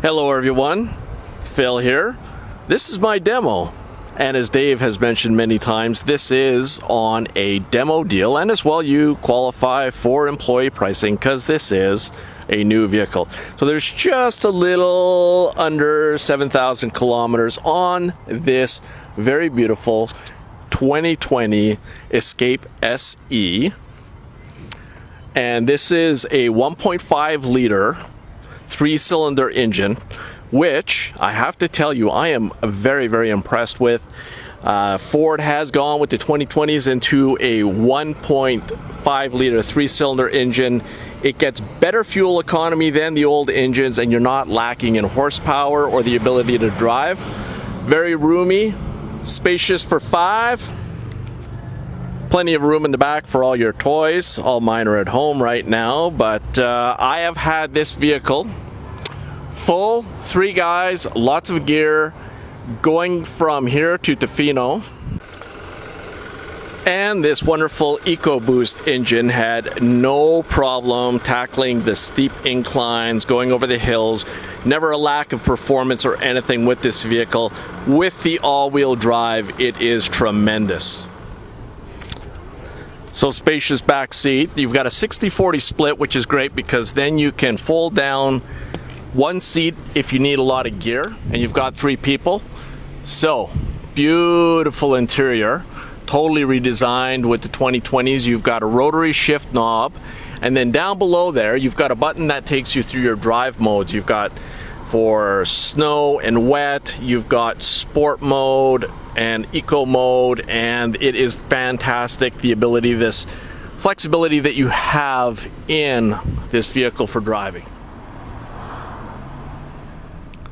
Hello everyone, Phil here. This is my demo, and as Dave has mentioned many times, this is on a demo deal, and as well you qualify for employee pricing because this is a new vehicle. So there's just a little under 7,000 kilometers on this very beautiful 2020 Escape SE, and this is a 1.5 liter 3-cylinder engine, which I have to tell you I am very impressed with. Ford has gone with the 2020s into a 1.5 liter 3-cylinder engine. It gets better fuel economy than the old engines, and you're not lacking in horsepower or the ability to drive. Very roomy, spacious for 5. Plenty of room in the back for all your toys. All mine are at home right now, but I have had this vehicle full, 3 guys, lots of gear, going from here to Tofino. And this wonderful EcoBoost engine had no problem tackling the steep inclines, going over the hills. Never a lack of performance or anything with this vehicle. With the all-wheel drive, it is tremendous. So spacious back seat. You've got a 60-40 split, which is great because then you can fold down one seat if you need a lot of gear, and you've got 3 people. So beautiful interior, totally redesigned with the 2020s. You've got a rotary shift knob, and then down below there you've got a button that takes you through your drive modes. You've got for snow and wet, you've got sport mode and eco mode, and it is fantastic, the ability, this flexibility that you have in this vehicle for driving.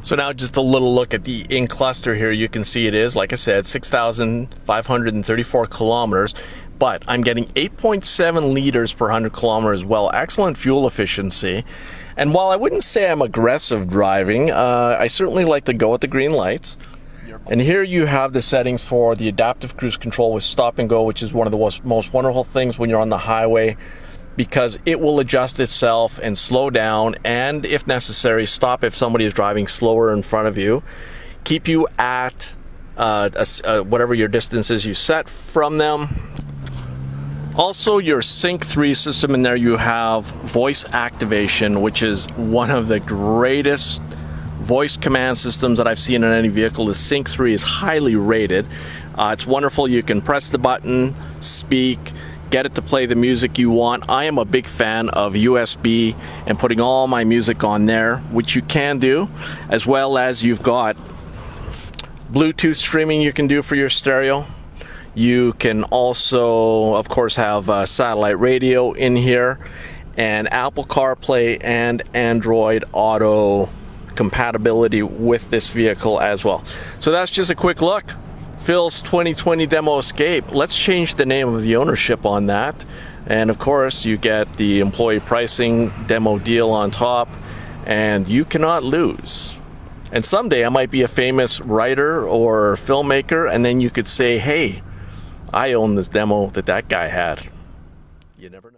So now just a little look at the in cluster here. You can see it is, like I said, 6,534 kilometers, but I'm getting 8.7 liters per 100 kilometers as well. Excellent fuel efficiency. And while I wouldn't say I'm aggressive driving, I certainly like to go at the green lights. And here you have the settings for the adaptive cruise control with stop and go, which is one of the most wonderful things when you're on the highway, because it will adjust itself and slow down, and if necessary, stop if somebody is driving slower in front of you. Keep you at whatever your distance is you set from them. Also, your Sync 3 system in there, you have voice activation, which is one of the greatest voice command systems that I've seen in any vehicle. The Sync 3 is highly rated. It's wonderful. You can press the button, speak, get it to play the music you want. I am a big fan of USB and putting all my music on there, which you can do, as well as you've got Bluetooth streaming you can do for your stereo. You can also, of course, have satellite radio in here, and Apple CarPlay and Android Auto compatibility with this vehicle as well. So that's just a quick look. Phil's 2020 Demo Escape. Let's change the name of the ownership on that. And of course, you get the employee pricing demo deal on top, and you cannot lose. And someday I might be a famous writer or filmmaker, and then you could say, hey, I own this demo that guy had. You never know.